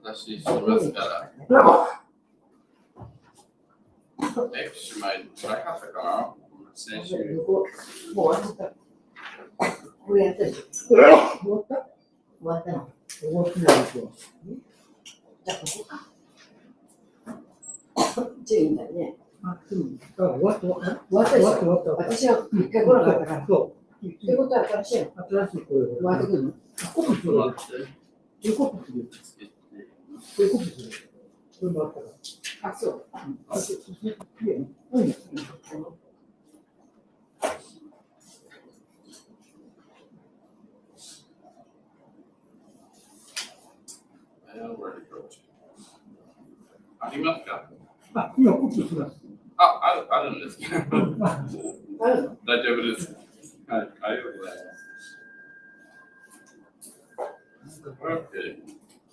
私しますから。姉妹辛かったかな先週。もう終わった。これやったでしょ。終わったの。終わってないですよ。じゃあ、ここか。10位だよね。終わったでしょ。私は一回来なかったから。そう。ってことは新しいの。新しい声を。終わってくるの。コピーする。コピーする。コピーする。これもあったから。あ、そう。ありますか？あ、今コピーします。あるんですか？あるの？大丈夫です。はい、ありがとうございま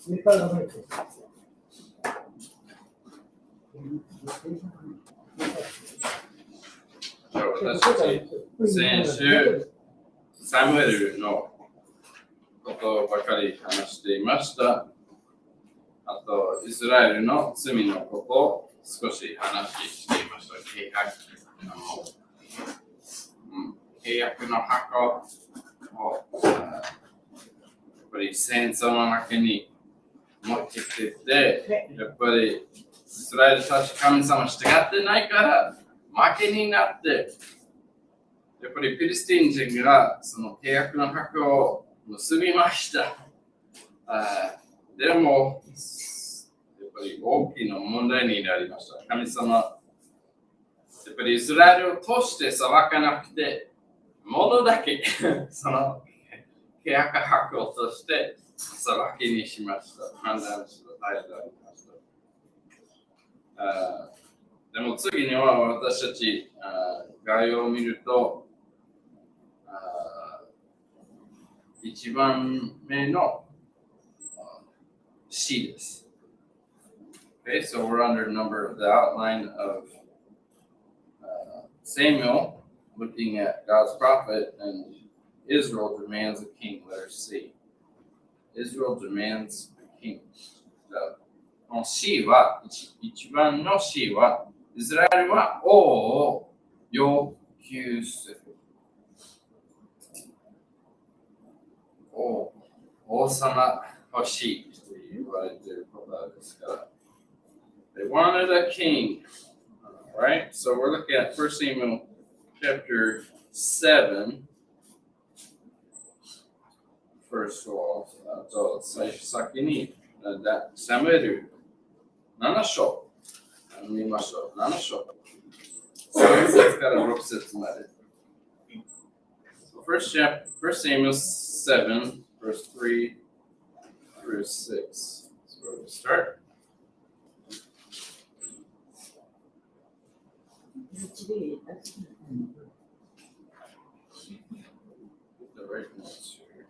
す。メーカーがないと。私たち先週、サムエルのことばかり話していました。あと、イスラエルの罪のことを少し話していました。契約の箱をやっぱり戦争の中に持ってきてて、やっぱりイスラエルたち神様従ってないから負けになって、やっぱりフィリスティン人がその契約の箱を結びました。でも、やっぱり大きな問題になりました。神様、やっぱりイスラエルを通して裁かなくて、ものだけその契約箱を通して裁きにしました。判断した態度がありました。でも次には私たち概要を見ると、一番目のC です。Okay, so we're under number the outline of Samuel looking at God's prophet, and Israel demands a king. Letter C. Israel demands a king. この C は、一番の C は、イスラエルは王を要求する。王様欲しいと言われていることですから。They wanted a king. Right? So we're looking at 1 Samuel chapter 7. First of all, 先にサムエル7章見ましょう。7章。3節から6節まで。So first Samuel 7, verse 3 through 6. So where do we start? The right notes here.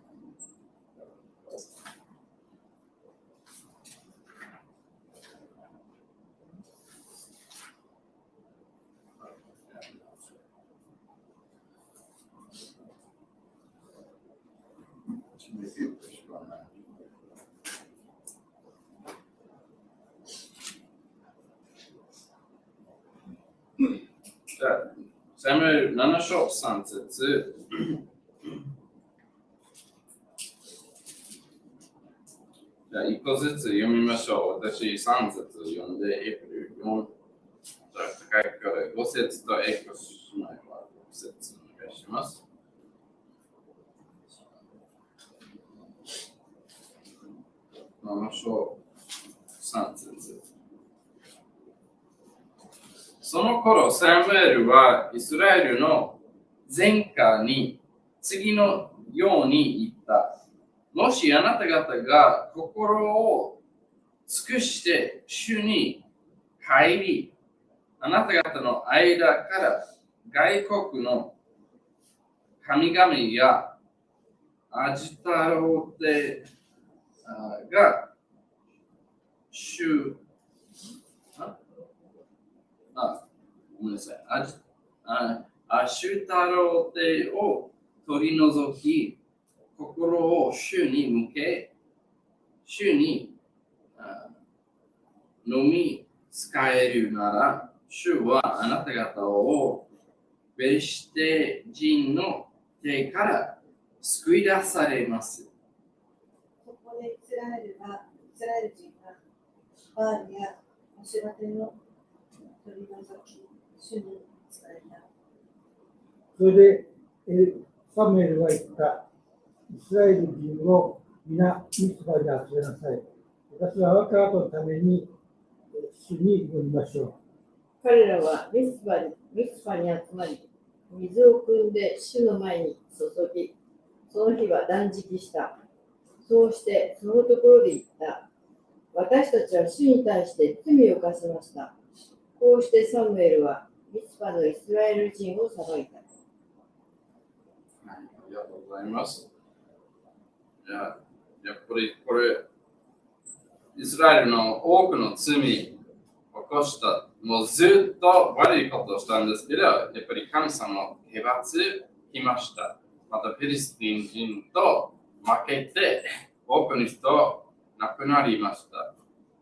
サムエル7章3節。じゃあ1個ずつ読みましょう。私3節読んで、エプリル4。じゃあ高いから5節とエコしないは6節お願いします。7章3節。その頃、サムエルはイスラエルの全家に次のように言った。もしあなた方が心を尽くして主に入り、あなた方の間から外国の神々やアジタロテがごめんなさい。アシュタロテを取り除き、心を主に向け、主にのみ使えるなら、主はあなた方をベリシテ人の手から救い出されます。そこでイスラエル人がバールやアシュラテの取り除き、主に使えた。それでサムエルが言った。イスラエル人を皆ミツバに集めなさい。私はあなた方のために主に祈りましょう。彼らはミツバに集まり、水を汲んで主の前に注ぎ、その日は断食した。そうしてそのところで言った。私たちは主に対して罪を犯しました。こうしてサムエルはミツバのイスラエル人を裁いた。ありがとうございます。やっぱりこれ、イスラエルの多くの罪を起こした、もうずっと悪いことをしたんですけど、やっぱり神様を刑罰しました。また、フィリスティン人と負けて、多くの人亡くなりました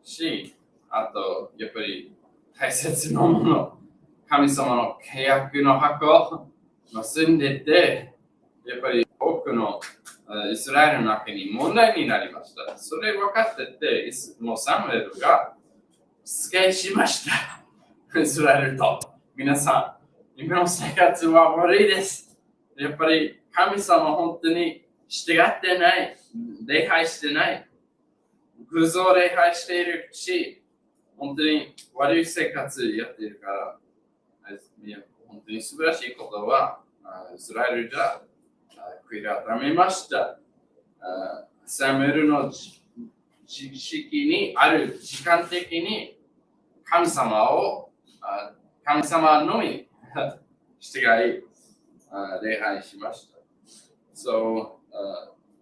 し、あと、やっぱり大切なもの、神様の契約の箱を結んでて、やっぱり多くのイスラエルの中に問題になりました。それ分かってて、もうサムエルがしつけしました。イスラエルと皆さん、今の生活は悪いです。やっぱり神様本当に従ってない、礼拝してない、偶像礼拝しているし、本当に悪い生活やっているから、本当に素晴らしいことは、イスラエルじゃ悔い改めました。サムエルの時期にある時間的に神様のみ従い礼拝しました。So,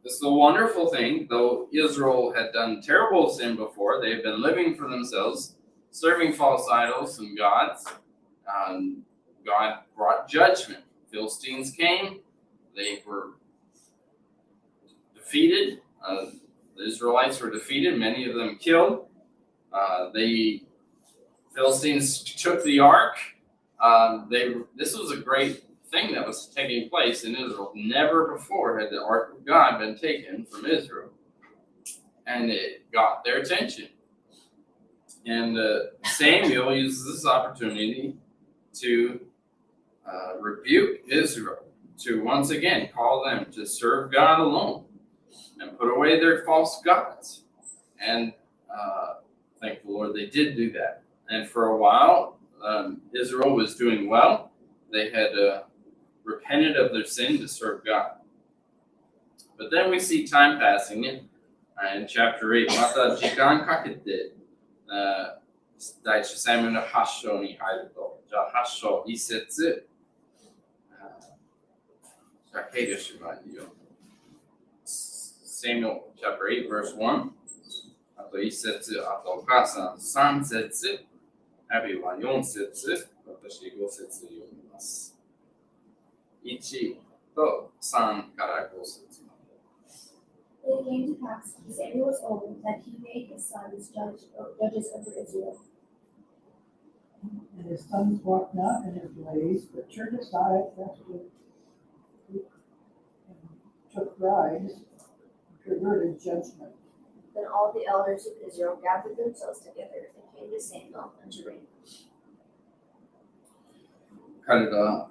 this is a wonderful thing, though Israel had done terrible sin before, they had been living for themselves, serving false idols and gods. God brought judgment. Philistines came, they were defeated. The Israelites were defeated, many of them killed. The Philistines took the ark. This was a great thing that was taking place in Israel. Never before had the ark of God been taken from Israel. And it got their attention. And Samuel uses this opportunity to rebuke Israel, to once again call them to serve God alone and put away their false gods. And thank the Lord they did do that. And for a while, Israel was doing well. They had repented of their sin to serve God. But then we see time passing in chapter 8. また時間かけて第一サムエルの8章に入ると、じゃあ8章1節、じゃあ計量しまいよ。Samuel chapter 8 verse 1、あと1節、あとお母さん3節、アビは4節、私5節読みます。1と3から5節。It came to pass, when Samuel was old, that he made his sons judges over Israel. And his sons walked not in his ways, but turned aside after and took bribes, and perverted judgment. Then all the elders of Israel gathered themselves together and came to Samuel unto reign. 彼ら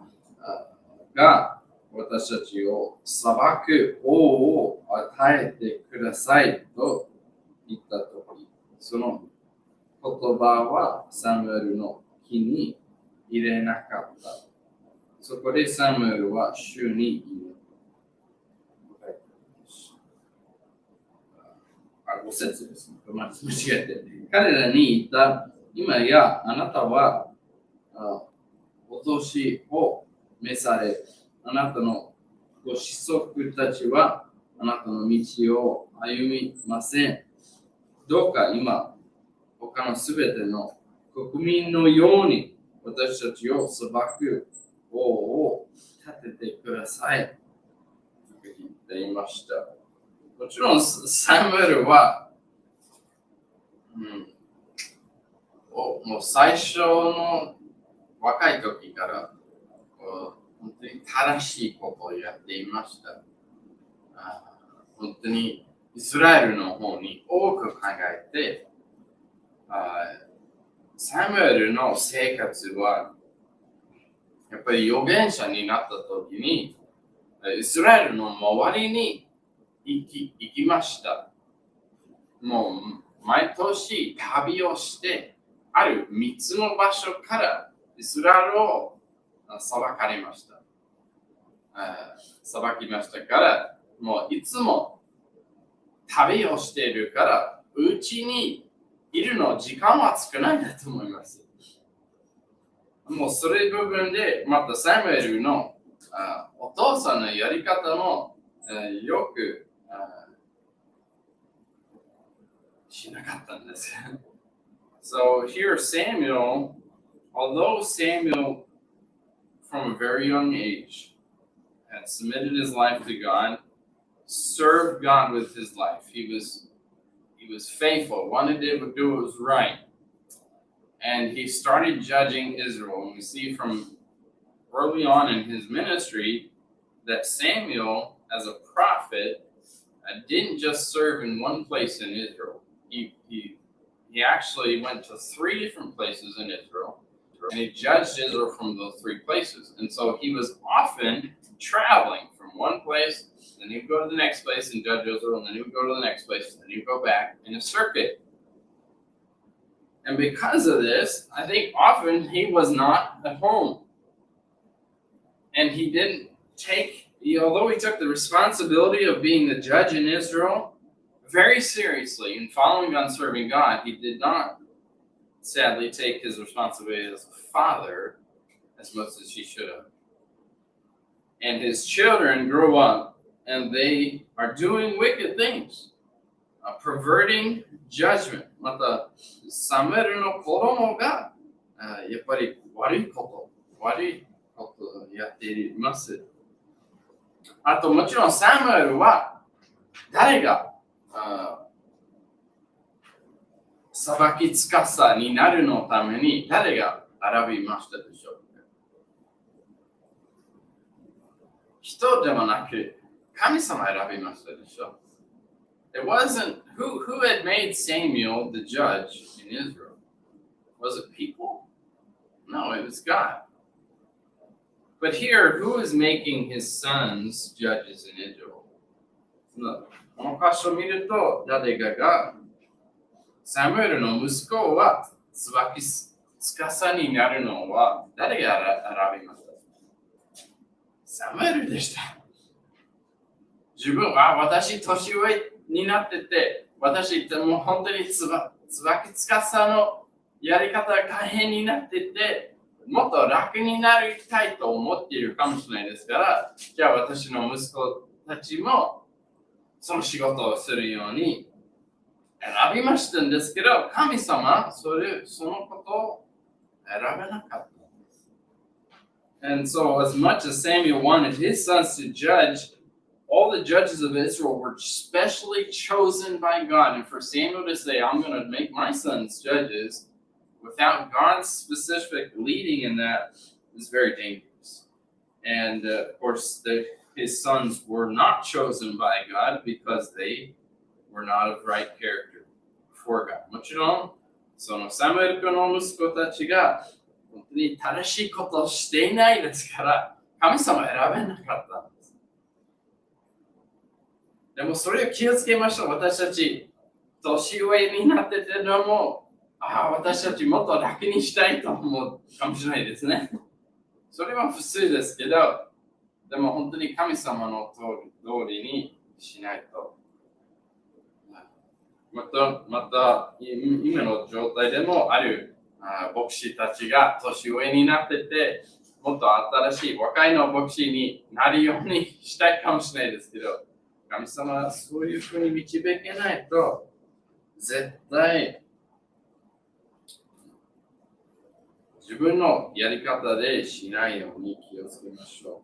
が私たちを裁く王を与えてくださいと言ったとき、その言葉はサムエルの気に入れなかった。そこでサムエルは主に言う。5節ですね。間違えて。彼らに言った、今やあなたはお年を召され、あなたのご子息たちはあなたの道を歩みません。どうか今、他のすべての国民のように私たちを裁く王を立ててください。と言っていました。もちろんサムエルはもう最初の若い時から本当に正しいことをやっていました。本当にイスラエルの方に多く考えて、サムエルの生活はやっぱり預言者になった時にイスラエルの周りに行きました。もう毎年旅をしてある3つの場所からイスラエルを裁きましたから、もういつも旅をしているから、うちにいるの時間は少ないんだと思います。もうそれ部分で、またサムエルのお父さんのやり方もよくしなかったんです。So here Samuel, although Samuel from a very young age had submitted his life to God, served God with his life. He was faithful, wanted to do what was right. And he started judging Israel. And we see from early on in his ministry that Samuel, as a prophet, didn't just serve in one place in Israel. He actually went to 3 different places in Israel, and he judged Israel from those 3 places. And so he was often traveling from one place, then he would go to the next place and judge Israel, and then he would go to the next place, and then he would go back in a circuit. And because of this, I think often he was not at home. And he didn't take, although he took the responsibility of being the judge in Israel very seriously and following on serving God, he did not, sadly, take his responsibility as a father as much as he should have. And his children grew up and they are doing wicked things, perverting judgment. また、サムエルの子供がやっぱり悪いことをやっています。あともちろんサムエルは誰が裁きつかさになるのために誰が選びましたでしょうか。人ではなく神様選びましたでしょう。It wasn't who had made Samuel the judge in Israel. Was it people? No, it was God. But here, who is making his sons judges in Israel? この箇所を見ると、誰かがサムエルの息子は椿つかさになるのは誰が選びました？サムエルでした。自分は私年上になってて、私もう本当に椿つかさのやり方が大変になってて、もっと楽になりたいと思っているかもしれないですから、じゃあ私の息子たちもその仕事をするように選びましたんですけど、神様はそのことを選べなかったんです。And so as much as Samuel wanted his sons to judge, all the judges of Israel were specially chosen by God. And for Samuel to say, I'm going to make my sons judges, without God's specific leading in that is very dangerous. And of course, his sons were not chosen by God because they were not of right character before God. もちろん、そのサムエル君の息子たちが本当に正しいことをしていないですから、神様は選べなかったんです。でもそれを気をつけましょう。私たち、年上になってても、私たちもっと楽にしたいと思うかもしれないですね。それは普通ですけど、でも本当に神様の通りにしないと。また今の状態でもある牧師たちが年上になってて、もっと新しい若いの牧師になるようにしたいかもしれないですけど、神様はそういうふうに導けないと、絶対自分のやり方でしないように気をつけましょう。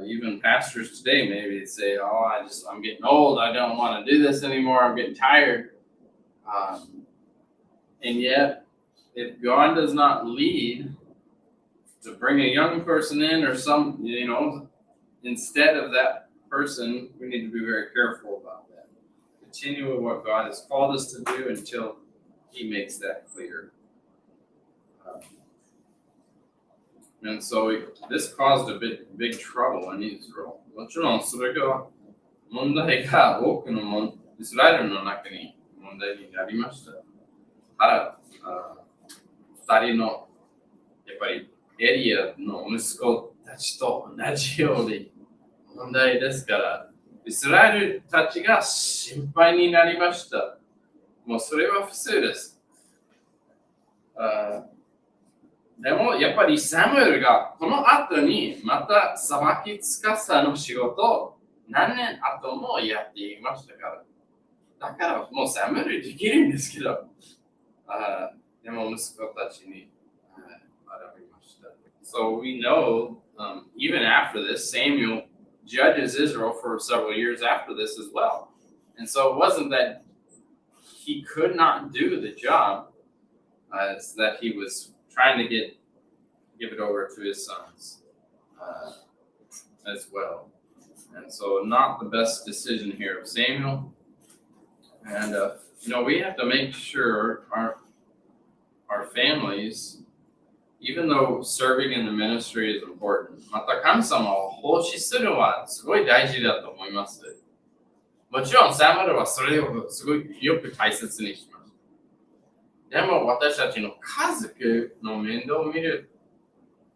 Even pastors today maybe say, I'm getting old, I don't want to do this anymore, I'm getting tired. And yet, if God does not lead to bring a young person in or instead of that person, we need to be very careful about that. Continue with what God has called us to do until He makes that clear. And so this caused a big trouble in Israel. もちろんそれが問題が多くのイスラエルの中に問題になりました。ただ、2人のやっぱりエリアの息子たちと同じように問題ですから、イスラエルたちが心配になりました。もうそれは普通です。でもやっぱりサムエルがこの後にまた裁き司の仕事を何年後もやっていましたから。だからもうサムエルできるんですけど、でも息子たちに学びました。So we know, even after this, Samuel judges Israel for several years after this as well. And so it wasn't that he could not do the job, it's that he was trying to give it over to his sons as well. And so not the best decision here of Samuel. And, we have to make sure our families, even though serving in the ministry is important, また神様を奉仕するのはすごい大事だと思います。もちろんサムエルはそれをすごいよく大切にします。でも私たちの家族の面倒を見る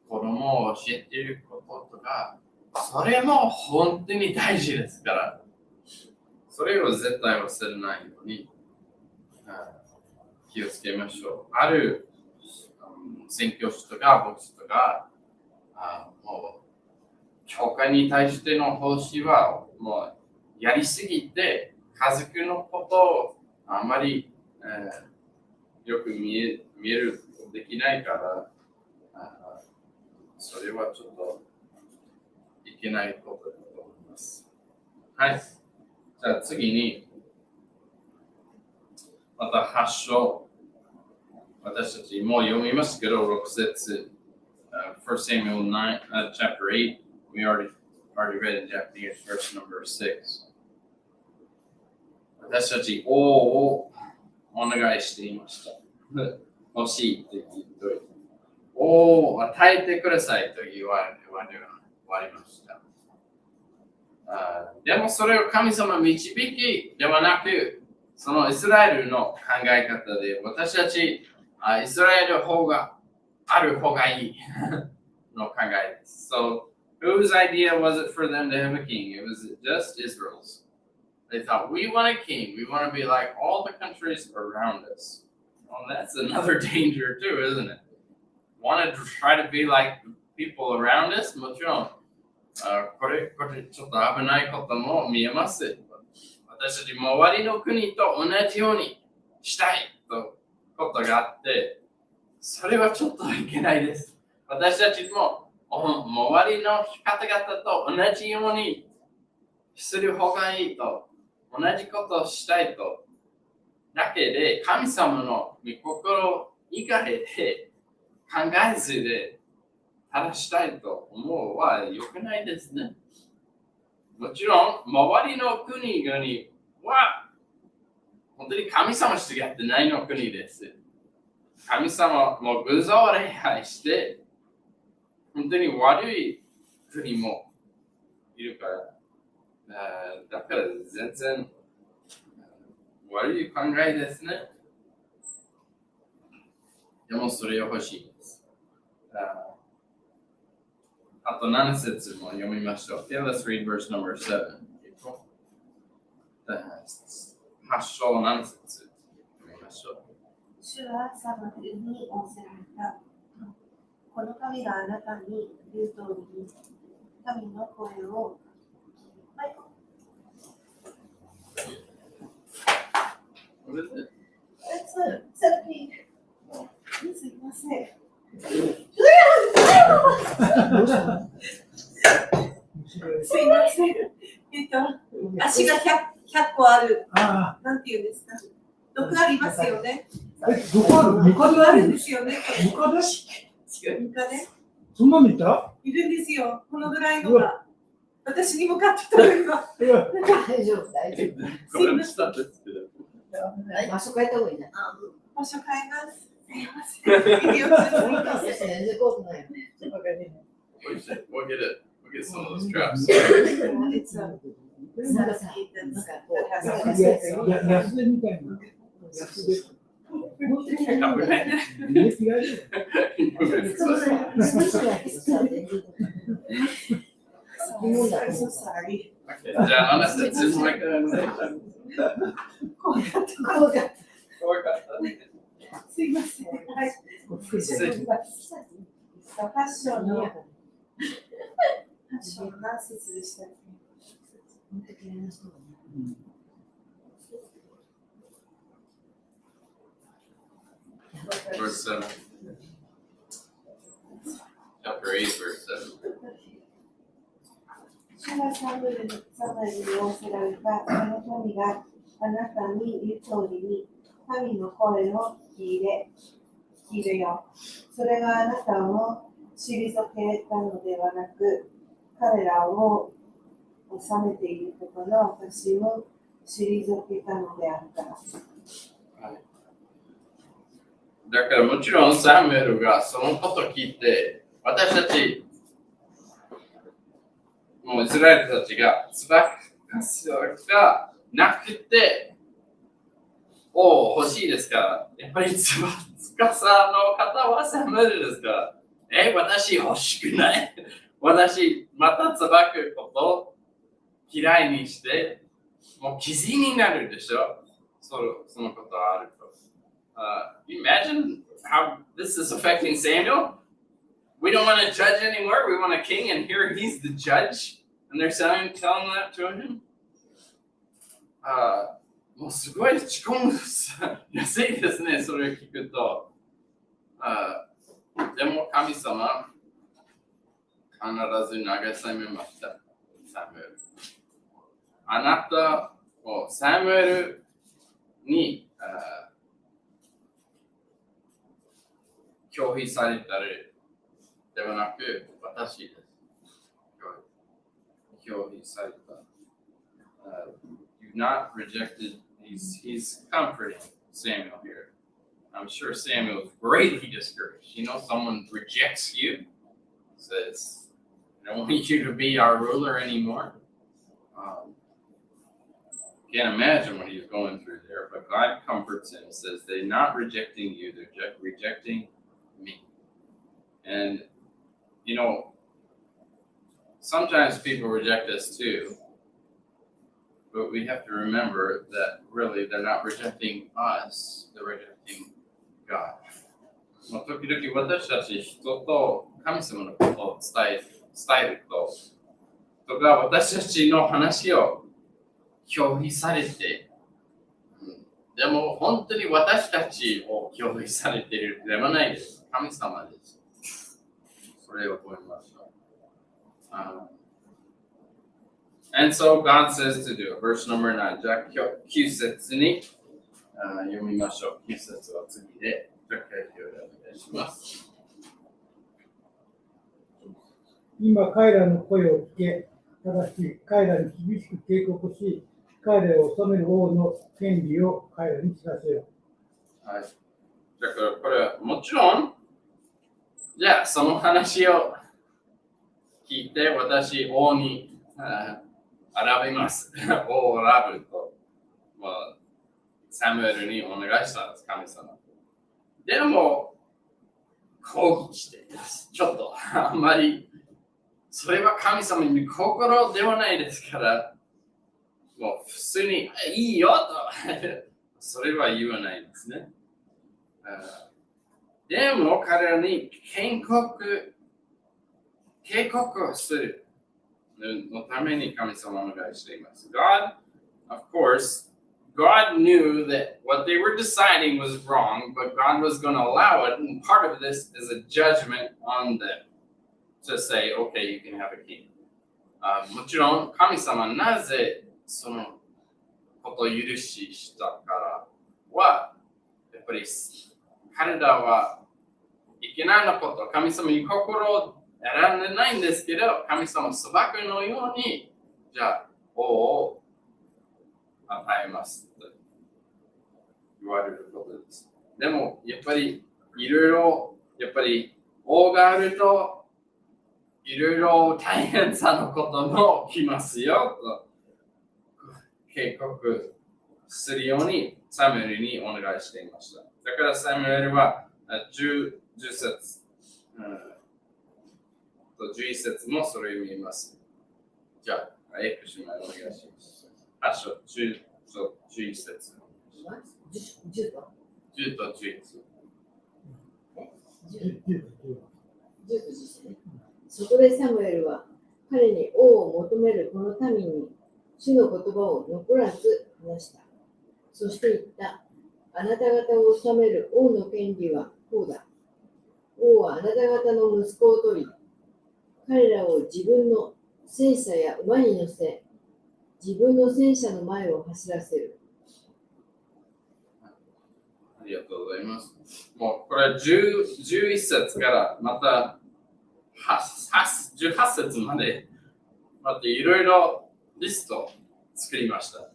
子供を教えていることとか、それも本当に大事ですから、それを絶対忘れないように気をつけましょう。ある宣教師とか牧師とか、もう教会に対しての奉仕はもうやりすぎて、家族のことをあまり、よく見えることできないから、それはちょっといけないことだと思います。はい。じゃあ次に、また8章、私たちもう読みますけど、6節、1 Samuel 9, chapter 8, we already read in Japanese, verse number 6. 私たち王をお願いしていました。欲しいって言っておいて、王を与えてくださいと言われました。でもそれを神様導きではなく、そのイスラエルの考え方で、私たちイスラエル方がある方がいいの考えです。So, whose idea was it for them to have a king? It was just Israel's. They thought, we want a king. We want to be like all the countries around us. Well, that's another danger too, isn't it? Want to try to be like the people around us? もちろん、これちょっと危ないことも見えます。私たち周りの国と同じようにしたいとことがあって、それはちょっといけないです。私たちも周りの方々と同じようにする方がいいと、同じことをしたいと。だけで神様の御心以外で考えずで正したいと思うは良くないですね。もちろん周りの国々は本当に神様しかやってないの国です。神様も偶像を礼拝して本当に悪い国もいるから、だから全然悪い考えですね。でもそれは欲しいです。あと7節も読みましょう。Okay, let's read verse number 7. 8章7節読みましょう。主はサムエルに仰せられた。この神があなたに言う通りに、神の声をWhat is it? That's a centipede. すいません。すいません。足が100個ある。なんていうんですか。毒ありますよね。どこある？ムカデあるんですよね。ムカデ？イカね。そんなのいた？いるんですよ。このぐらいのが。私に向かってたの今。いや、大丈夫、大丈夫。これもしたんですけど。場所変えた方がいいな。場所変えます。すいません。いいよ私全然怖くないよ。We'll get some of those traps. It's a なんかさ、 that's なんかこう、 that なんか has 安手みたいな。安手。家違いそうそう、少しは必要で。 I'm so sorry. Okay, じゃあ、あなた、全部前から怖かった。怖かった。すいません。はい。ファッションの何節でしたっけ？ Verse 7. Chapter 8, verse 7. 主がサムエルに仰せられたあの神があなたに言う通りに神の声を聞き入れよ。それがあなたを退けたのではなく、彼らを治めていることの私を退けたのであった。だからもちろんサムエルがそのことを聞いて、私たち、もうイスラエルたちがつばかすがなくて、欲しいですから、やっぱりつばかさの方はサムエルですから、私欲しくない。私、またつばくことを嫌いにして、もう傷になるでしょ。そのことあると。You imagine how this is affecting Samuel? We don't want a judge anymore. We want a king, and here he's the judge, and they're telling that to him. もうすごい落ち込む安いですね、それを聞くと。でも神様、必ず慰めました、サムエル。あなたをサムエルに拒否されたりではなく、私です。拒否された。You've not rejected, he's comforting Samuel here. I'm sure Samuel is greatly discouraged. You know, someone rejects you, says, I don't want you to be our ruler anymore. Can't imagine what he's going through there, but God comforts him and says, they're not rejecting you, they're rejecting me. And, you know, sometimes people reject us too, but we have to remember that really they're not rejecting us, they're rejecting God. 時々私たち人と神様のことを伝えるとか私たちの話を拒否されて、でも本当に私たちを拒否されているではないです。神様です。それを覚えました。And so God says to do it. Verse number 9. じゃあ9節に読みましょう。9節は次で。お願いします。今彼らの声を聞け、ただし彼らに厳しく警告し、彼らを治める王の権利を彼らに知らせよう。はい。だからこれはもちろん、じゃあその話を聞いて私王に選びます。王を選ぶと、サムエルにお願いしたんです、神様。でも、抗議しています。ちょっとあんまり、それは神様に心ではないですから、もう普通にいいよと、それは言わないですね。でも彼らに警告をするのために神様をお願いしています。God, of course, God knew that what they were deciding was wrong, but God was going to allow it, and part of this is a judgment on them to say, okay, you can have a king. もちろん神様なぜそのことを許したからは、やっぱり彼らはいけないのこと、神様に心を選んでないんですけど、神様裁くのように、じゃあ、王を与えますと言われることです。でも、やっぱりいろいろ、やっぱり王があると、いろいろ大変さのことも来ますよと警告するようにサムエルにお願いしていました。だからサムエルは10節、と11節もそれを見えます。じゃあ、エクシマお願いします。8章11節。10と10と11節。10と11ね。そこでサムエルは彼に王を求めるこの民に主の言葉を残らず話した。そして言った。あなた方を治める王の権利はこうだ。王はあなた方の息子を取り、彼らを自分の戦車や馬に乗せ、自分の戦車の前を走らせる。ありがとうございます。もうこれ11節からまた18節までまたいろいろリストを作りました。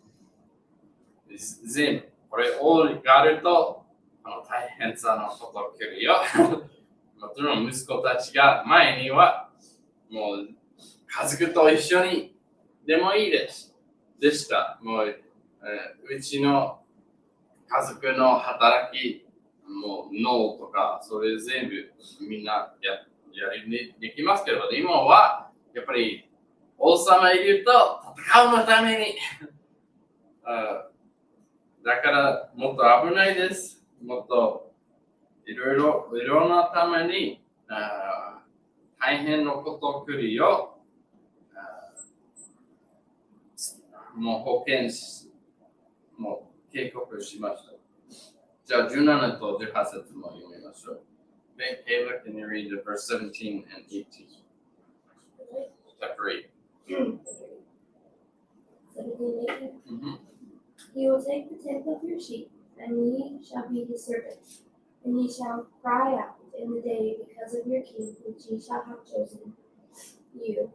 全部、これ王があると大変さのこと来るよ。もちろん息子たちが前にはもう家族と一緒にでもいいでした。もう、うちの家族の働き、もう脳とか、それ全部みんなやりできますけど、今はやっぱり王様いると戦うのためにだからもっと危ないです。もっといろんなために大変なこと来るよ。もう保険もう警告しました。じゃあ17と18節も読みましょう。Caleb, can you read the verse 17 and 18? Chapter 8. 17:18. He will take the tenth of your sheep, and ye shall be his servants. And ye shall cry out in the day because of your king, which ye shall have chosen you,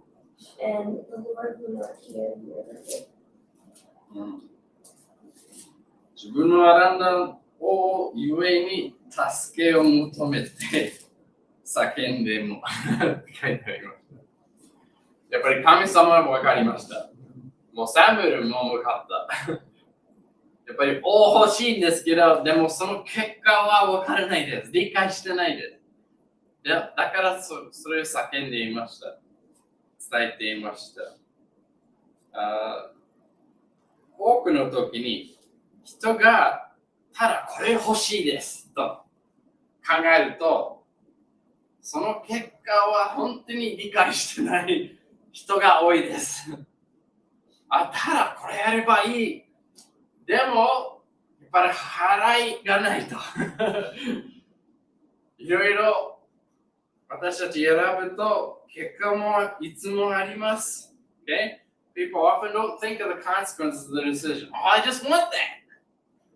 and the Lord will not hear your reproach. 自分の選んだ王ゆえに助けを求めて叫んでも書いてありました。やっぱり神様は分かりました。もうサムエルも分かった。やっぱり王欲しいんですけど、でもその結果は分からないです。理解してないです。だからそれを叫んでいました。伝えていました。多くの時に人がただこれ欲しいですと考えると、その結果は本当に理解してない人が多いです。ただこれやればいい。でも、やっぱり払いがないと。いろいろ私たち選ぶと結果もいつもあります。Okay? People often don't think of the consequences of the decision. Oh, I just want that.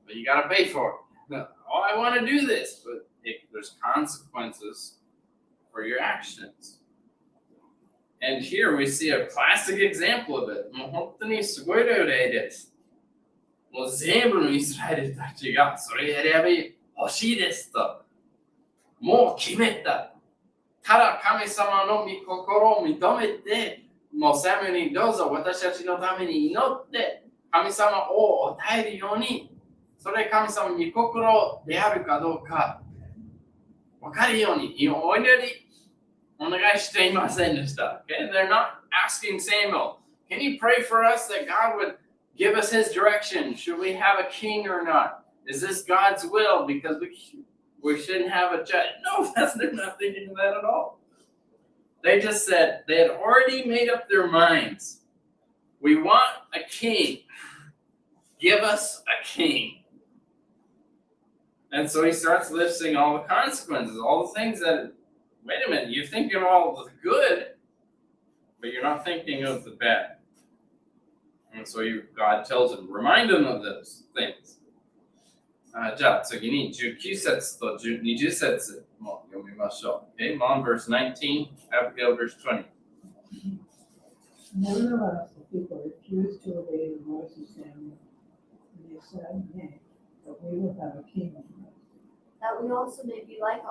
But you got to pay for it. Oh, I want to do this. But there's consequences for your actions. And here we see a classic example of it. もう本当にすごい例です。もう全部のイスラエルたちがそれやれば欲しいですと。もう決めた。ただ神様の御心を認めて、もうサムエルにどうぞ私たちのために祈って神様を与えるように、それ神様の御心であるかどうか分かるようにお祈りお願いしていませんでした。Okay? They're not asking Samuel, can you pray for us that God would give us his direction? Should we have a king or not? Is this God's will? Because we shouldn't have a judge. No, they're not thinking of that at all. They just said they had already made up their minds. We want a king. Give us a king. And so he starts listing all the consequences, all the things that, wait a minute, you're thinking of all the good, but you're not thinking of the bad. And so God tells him, remind him of those things. じゃあ次に19節と20節も読みましょう。Okay, Mom, verse 19, Abigail, verse 20. Nevertheless, the people refused to obey the voice of Samuel. And they said, Nay, but we will have a king over us. That we also may be like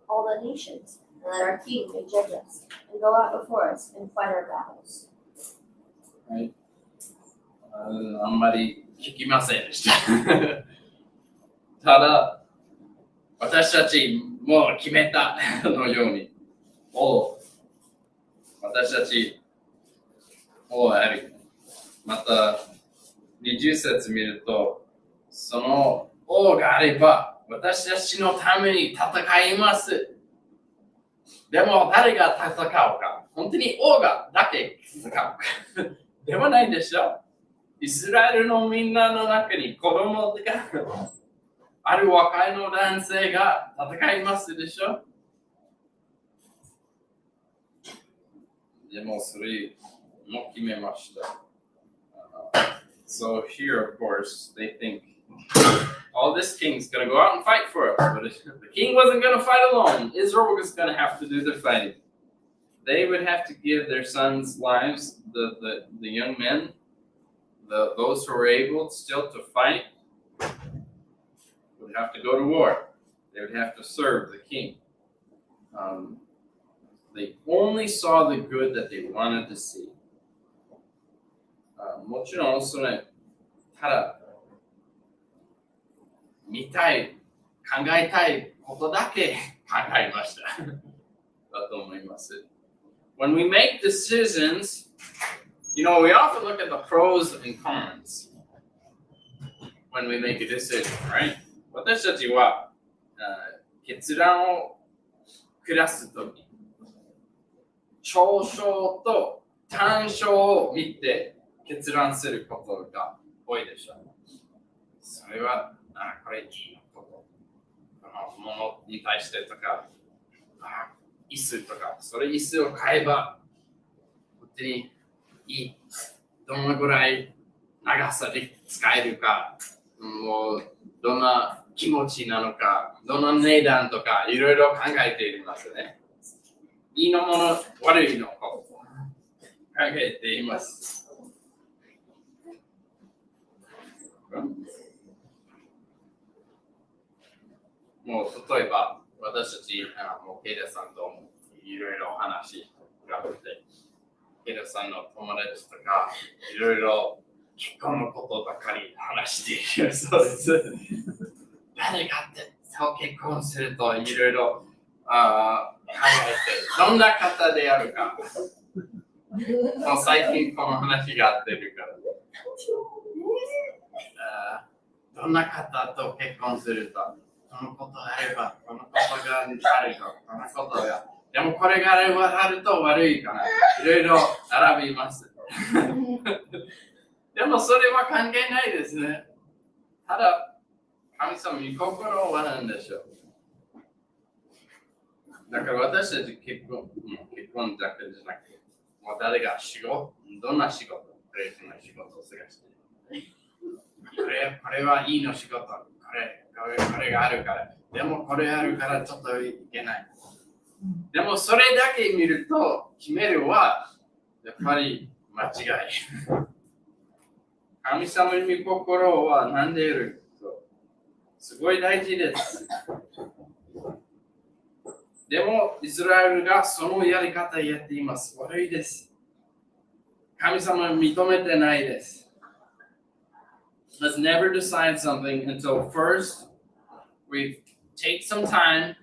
all the nations, and that our king may judge us, and go out before us and fight our battles. はい。あんまり聞きませんでした。ただ、私たちもう決めたのように、私たち王あり。また、20節見ると、その王があれば、私たちのために戦います。でも、誰が戦うか、本当に王がだけ戦うかではないでしょ。イスラエルのみんなの中に子供がある若いの男性が戦いますでしょ。でもそれも決めました。So here, of course, they think, oh, this king's going to go out and fight for us. But the king wasn't going to fight alone. Israel was going to have to do the fighting. They would have to give their sons' lives, the young men, those who were able still to fight, would have to go to war. They would have to serve the king. They only saw the good that they wanted to see. もちろんそれ、ただ見たい、考えたいことだけ考えましただと思います。When we make decisions, you know, we often look at the pros and cons when we make a decision, right? 私たちは、決断を下すとき、長所と短所を見て決断することが多いでしょう。それは、これいいこと。このものに対してとか、椅子とか、それ椅子を買えば、本当にいい。どのぐらい長さで使えるか、もうどんな気持ちなのか、どの値段とか、いろいろ考えていますね。いいのもの、悪いのも考えています。もう例えば、私たち、もうケイラさんといろいろ話があって、ケイラさんの友達とか、いろいろ結婚のことばかり話しているそうです。誰がってそう結婚するといろいろ考えて、どんな方であるか。もう最近この話があってるから。どんな方と結婚すると、このことがあれば、このことがあると、このことが。でもこれがあると悪いかな。いろいろ並びます。でもそれは関係ないですね。ただ、神様に心は何でしょう。だから私たち結婚だけじゃなくて、もう誰がどんな仕事、プレイスの仕事を探してこれはいいの仕事、これがあるから、でもこれあるからちょっといけない。でもそれだけ見ると、決めるはやっぱり間違い。神様に心は何でいると、すごい大事です。でも、イスラエルがそのやり方をやっています。悪いです。神様は認めてないです。Let's never decide something until first we take some time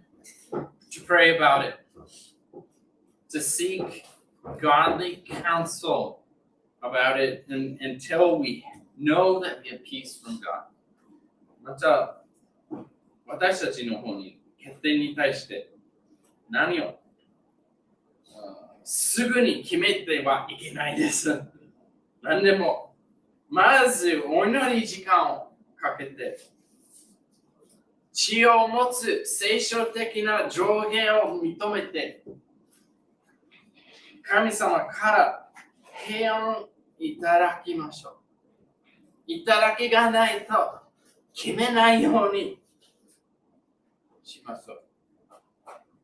to pray about it, to seek godly counsel about it until we know that we have peace from God. また、私たちの方に決定に対して何をすぐに決めてはいけないです。何でも、まずお祈り時間をかけて、知恵を持つ聖書的な上限を認めて、神様から平安いただきましょう。いただきがないと決めないようにしましょう。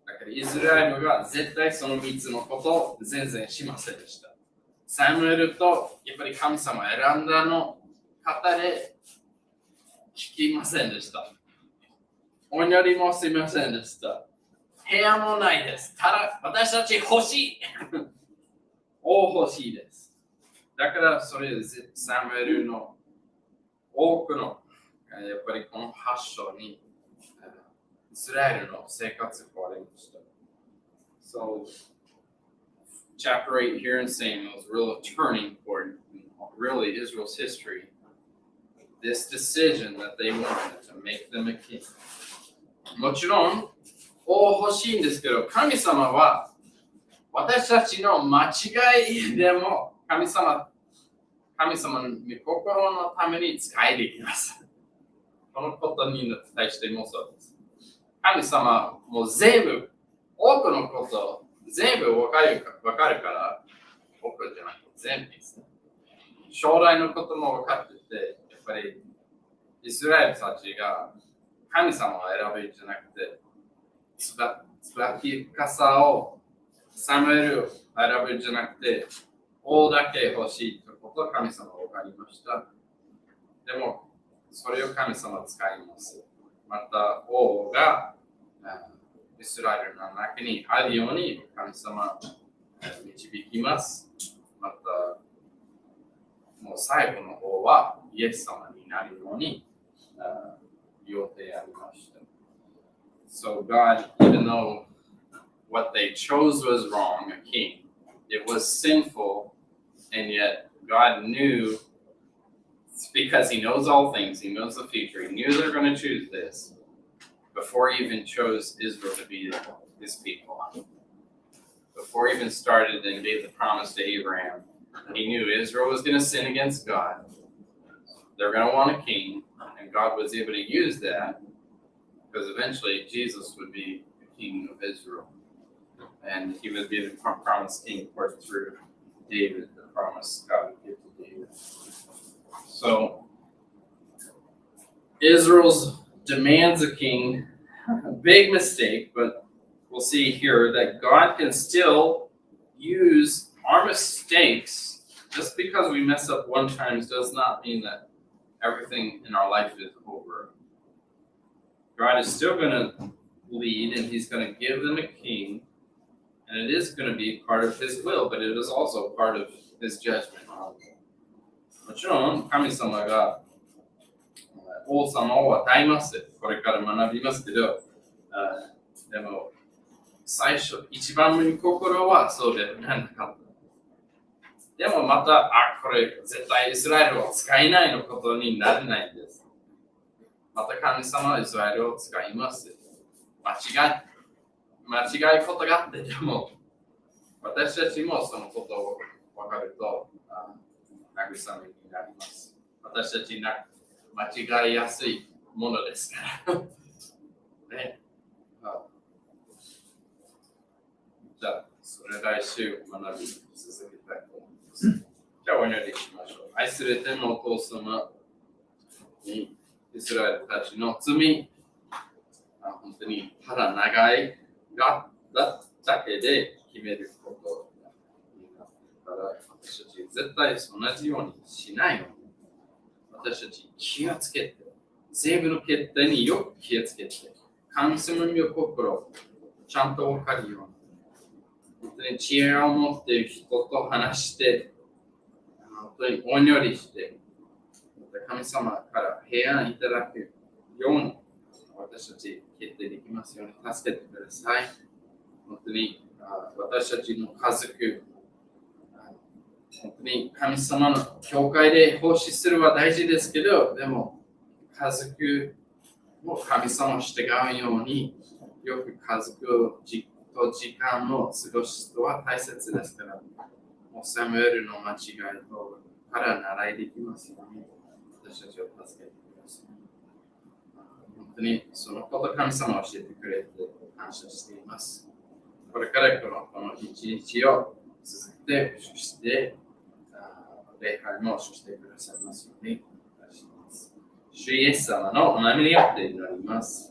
だからイスラエルが絶対その3つのことを全然しませんでした。サムエルとやっぱり神様を選んだの方で聞きませんでした。お祈りもしませんでした。部屋もないです。ただ私たち欲しい。王欲しいです。だからそれでサムエルの多くのやっぱりこの8章にイスラエルの生活が変わりました。So, chapter 8 here in Samuel is a real turning point in really Israel's history. This decision that they wanted to make them a king. もちろん、王欲しいんですけど、神様は私たちの間違いでも神様の心のために使えていきます。このことに対してもそうです。神様もう全部、多くのこと全部分かるから、多くじゃなくて全部ですね。将来のことも分かってて、やっぱりイスラエルたちが神様を選ぶんじゃなくて、椿笠をサムエルを選ぶんじゃなくて、王だけ欲しいということを神様は分かりました。でも、それを神様は使います。また、王がイスラエルの中にあるように神様は導きます。また、もう最後の王はイエス様になるように予定ありました。So God, even though what they chose was wrong, a king, it was sinful, and yet God knew, because He knows all things, He knows the future, He knew they're going to choose this before He even chose Israel to be His people. Before He even started and gave the promise to Abraham, He knew Israel was going to sin against God. They're going to want a king, and God was able to use that because eventually Jesus would be the king of Israel. And He would be the promised king, of course, through David, the promise God would give to David. So, Israel's demands a king, a big mistake, but we'll see here that God can still use our mistakes. Just because we mess up one time does not mean that everything in our life is over. God is still going to lead, and He's going to give them a king, and it is going to be part of His will, but it is also part of His judgment on them. もちろん神様が王様を与えます。これから学びますけど、でも最初、一番の心はそうではなかった。でもまた、これ絶対イスラエルを使えないのことにならないんです。また神様はイスラエルを使います。間違いことがあってでも、私たちもそのことを分かると、慰めになります。私たちが間違いやすいものですから。ね、じゃあ、それ来週学び続けたいと思います。じゃあ、お祈りしましょう。愛する天のお父様にイスラエルたちの罪、本当にただ長いがだけで決めることになったら、私たち絶対同じようにしないのに、私たち気をつけて、全部の決定によく気をつけて、神様の心をちゃんと分かるように、本当に知恵を持っている人と話して、本当にお祈りして、神様から平安いただくように、私たち決定できますように助けてください。本当に私たちの家族、本当に神様の教会で奉仕するは大事ですけど、でも家族も神様を従うように、よく家族と時間を過ごすことは大切ですから、もうサムエルの間違いから習いできますように、私たちを助けてください。本当にそのこと神様を教えてくれて感謝しています。これからこの一日を続けて、そして礼拝もしてくださいますようにお願いします。主イエス様のお名前によって祈ります。